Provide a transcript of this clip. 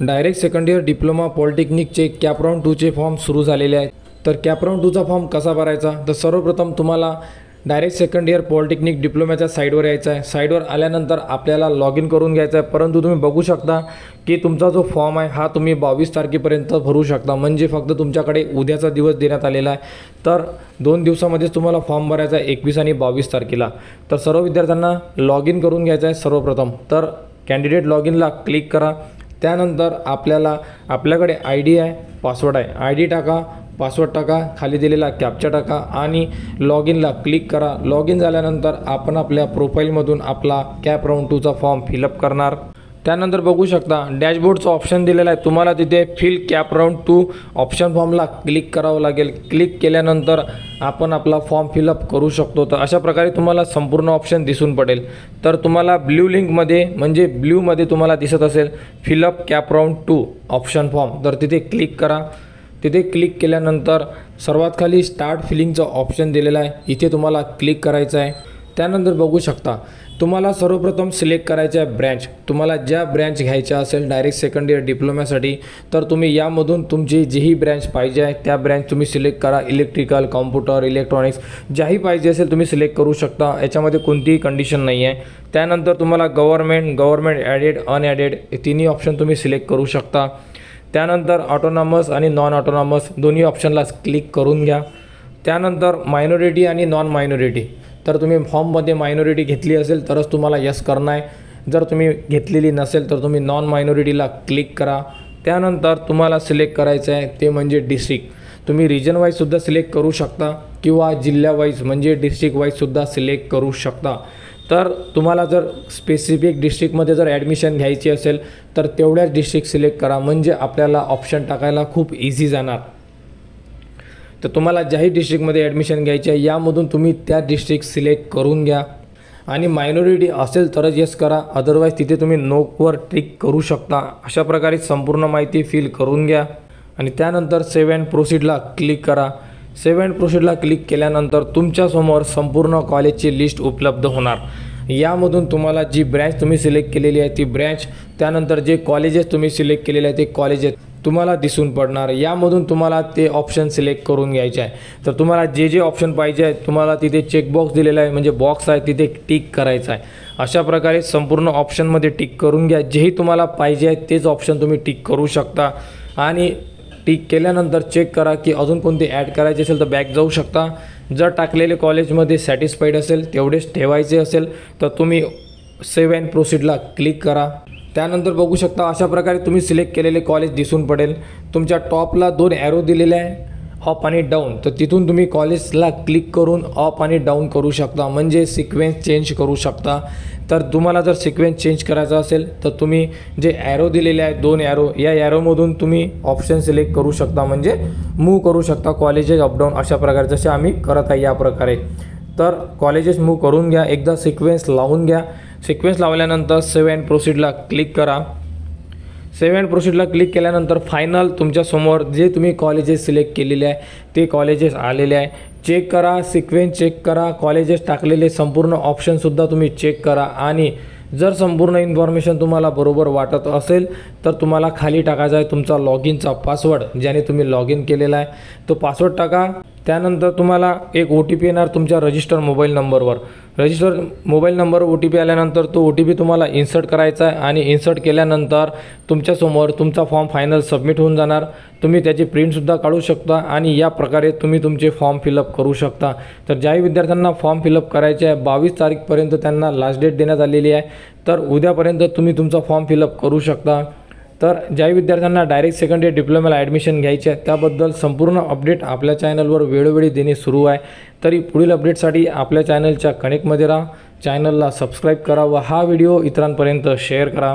Direct second year diploma पॉलिटेक्निकचे CAP round 2चे form सुरू झालेले आहेत। तर कॅप राऊंड 2चा फॉर्म कसा भरायचा, तर सर्वप्रथम तुम्हाला डायरेक्ट सेकंड इयर पॉलिटेक्निक डिप्लोमाच्या साईडवर यायचं आहे। साईडवर आल्यानंतर आपल्याला लॉग इन करून घ्यायचं आहे। परंतु तुम्ही बघू शकता की तुमचा जो फॉर्म आहे हा तुम्ही 22 तारखेपर्यंत भरू शकता, म्हणजे फक्त तुमच्याकडे उद्याचा दिवस देण्यात आलेला आहे। तर 2 दिवसामध्येच तुम्हाला फॉर्म भरायचा आहे, 21 आणि 22 तारखेला। तर सर्व विद्यार्थ्यांना लॉग इन करून घ्यायचं आहे सर्वप्रथम। तर कॅन्डिडेट लॉग इनला क्लिक करा। त्यानंतर आपल्याकडे ID आहे, पासवर्ड आहे, ID टाका, पासवर्ड टाका, खाली दिलेला कॅप्चा टाका आणि लॉग इनला क्लिक करा। लॉग इन झाल्यानंतर आपण आपल्या प्रोफाईलमधून आपला कॅप राऊंड 2चा फॉर्म फिलअप करणार। त्यानंतर बघू शकता डॅशबोर्डचा ऑप्शन दिलेला आहे, तुम्हाला तिथे fill cap round 2 option फॉर्मला click करावं लागेल। क्लिक केल्यानंतर आपण आपला फॉर्म फिलअप करू शकतो। तर अशा प्रकारे तुम्हाला संपूर्ण ऑप्शन दिसून पडेल। तर तुम्हाला ब्ल्यू लिंकमध्ये म्हणजे ब्ल्यूमध्ये तुम्हाला दिसत असेल fill up cap round 2 option form, तर तिथे क्लिक करा। तिथे क्लिक केल्यानंतर सर्वात खाली स्टार्ट फिलिंगचं ऑप्शन दिलेलं आहे, इथे तुम्हाला क्लिक करायचं आहे। त्यानंतर बघू शकता तुम्हाला सर्वप्रथम सिलेक्ट करायचं आहे ब्रँच। तुम्हाला ज्या ब्रँच घ्यायच्या असेल डायरेक्ट सेकंड इयर डिप्लोम्यासाठी, तर तुम्ही यामधून तुमची जीही ब्रँच पाहिजे आहे त्या ब्रँच तुम्ही सिलेक्ट करा। इलेक्ट्रिकल, कॉम्प्युटर, इलेक्ट्रॉनिक्स ज्याही पाहिजे असेल तुम्ही सिलेक्ट करू शकता, याच्यामध्ये कोणतीही कंडिशन नाही आहे। त्यानंतर तुम्हाला गव्हर्नमेंट ॲडेड, अनॲडेड तिन्ही ऑप्शन तुम्ही सिलेक्ट करू शकता। त्यानंतर ऑटोनॉमस आणि नॉन ऑटोनॉमस दोन्ही ऑप्शनला क्लिक करून घ्या। त्यानंतर मायनॉरिटी आणि नॉन मायनॉरिटी, तर तुम्ही फॉर्ममध्ये मायनॉरिटी घेतली असेल तरच तुम्हाला यस करणं आहे, जर तुम्ही घेतलेली नसेल तर तुम्ही नॉन मायनॉरिटीला क्लिक करा। त्यानंतर तुम्हाला सिलेक्ट करायचं आहे ते म्हणजे डिस्ट्रिक्ट। तुम्ही रिजन वाईजसुद्धा सिलेक्ट करू शकता किंवा जिल्ह्यावाईज म्हणजे डिस्ट्रिक्ट वाईजसुद्धा सिलेक्ट करू शकता। तर तुम्हाला जर स्पेसिफिक डिस्ट्रिक्टमध्ये जर ॲडमिशन घ्यायची असेल तर तेवढ्याच डिस्ट्रिक्ट सिलेक्ट करा, म्हणजे आपल्याला ऑप्शन टाकायला खूप इझी जाणार। तर तुम्हाला ज्याही डिस्ट्रिक्टमध्ये ॲडमिशन घ्यायची आहे यामधून तुम्ही त्या डिस्ट्रिक्ट सिलेक्ट करून घ्या आणि मायनॉरिटी असेल तरच येस करा, अदरवाईज तिथे तुम्ही नोवर टिक करू शकता। अशा प्रकारे संपूर्ण माहिती फिल करून घ्या आणि त्यानंतर सेव्ह अँड प्रोसीडला क्लिक करा। सेव्ह अँड प्रोसीडला क्लिक केल्यानंतर तुमच्यासमोर संपूर्ण कॉलेजची लिस्ट उपलब्ध होणार। यामधून तुम्हाला जी ब्रँच तुम्ही सिलेक्ट केलेली आहे ती ब्रँच, त्यानंतर जे कॉलेजेस तुम्ही सिलेक्ट केलेले आहे ते कॉलेजेस तुम्हाला दिसून पडणार। यामधून तुम्हाला ते ऑप्शन सिलेक्ट करून घ्यायचे आहे। तर तुम्हाला जे ऑप्शन पाहिजे आहे तुम्हाला तिथे चेकबॉक्स दिलेला आहे, म्हणजे बॉक्स आहे तिथे टिक करायचा आहे। अशा प्रकारे संपूर्ण ऑप्शनमध्ये टिक करून घ्या। जेही तुम्हाला पाहिजे आहे तेच ऑप्शन तुम्ही टिक करू शकता आणि टिक केल्यानंतर चेक करा की अजून कोणते ॲड करायचे असेल तर बॅक जाऊ शकता। जर टाकलेले कॉलेजमध्ये सॅटिस्फाईड असेल तेवढेच ठेवायचे असेल तर तुम्ही सेव्ह अँड प्रोसीडला क्लिक करा। त्यानंतर बघू शकता अशा प्रकारे तुम्ही सिलेक्ट केलेले कॉलेज दिसून पडेल। तुमच्या टॉपला 2 ॲरो दिलेले आहे, अप आणि डाऊन, तर तिथून तुम्ही कॉलेजला क्लिक करून अप आणि डाऊन करू शकता, म्हणजे सिक्वेन्स चेंज करू शकता। तर तुम्हाला जर सिक्वेन्स चेंज करायचा असेल तर तुम्ही जे ॲरो दिलेले आहेत 2 ॲरो, या ॲरोमधून तुम्ही ऑप्शन सिलेक्ट करू शकता, म्हणजे मूव्ह करू शकता कॉलेजेस अपडाऊन अशा प्रकारे, जसे आम्ही करत आहे या प्रकारे। तर कॉलेजेस मूव्ह करून घ्या, एकदा सिक्वेन्स लावून घ्या। सिक्वेन्स लावल्यानंतर सेव्ह अँड प्रोसीडला क्लिक करा। सेव्ह अँड प्रोसीडला क्लिक केल्यानंतर फायनल तुमच्यासमोर जे तुम्ही कॉलेजेस सिलेक्ट केलेले आहे ते कॉलेजेस आलेले आहे। चेक करा, सिक्वेन्स चेक करा, कॉलेजेस टाकलेले संपूर्ण ऑप्शनसुद्धा तुम्ही चेक करा आणि जर संपूर्ण इन्फॉर्मेशन तुम्हाला बरोबर वाटत असेल तर तुम्हाला खाली टाकायचा आहे तुमचा लॉग इनचा पासवर्ड, ज्याने तुम्ही लॉग इन केलेला आहे तो पासवर्ड टाका। त्यानंतर तुम्हाला एक OTP येणार तुमच्या रजिस्टर मोबाईल नंबरवर। रजिस्टर मोबाईल नंबर OTP आल्यानंतर तो OTP तुम्हाला इन्सर्ट करायचा आहे आणि इन्सर्ट केल्यानंतर तुमच्यासमोर तुमचा फॉर्म फायनल सबमिट होऊन जाणार। तुम्ही त्याची प्रिंटसुद्धा काढू शकता आणि या प्रकारे तुम्ही तुमचे फॉर्म फिलअप करू शकता। तर ज्याही विद्यार्थ्यांना फॉर्म फिलअप करायचे आहे 22 तारीखपर्यंत त्यांना लास्ट डेट देण्यात आलेली आहे, तर उद्यापर्यंत तुम्ही तुमचा फॉर्म फिलअप करू शकता। तर ज्याही विद्यार्थ्यांना डायरेक्ट सेकंड इयर डिप्लोमाला ॲडमिशन घ्यायचे आहे त्याबद्दल संपूर्ण अपडेट आपल्या चॅनलवर वेळोवेळी देणे सुरू आहे। तरी पुढील अपडेटसाठी आपल्या चॅनलच्या कनेक्टमध्ये राहा, चॅनलला सबस्क्राईब करा व हा व्हिडिओ इतरांपर्यंत शेअर करा।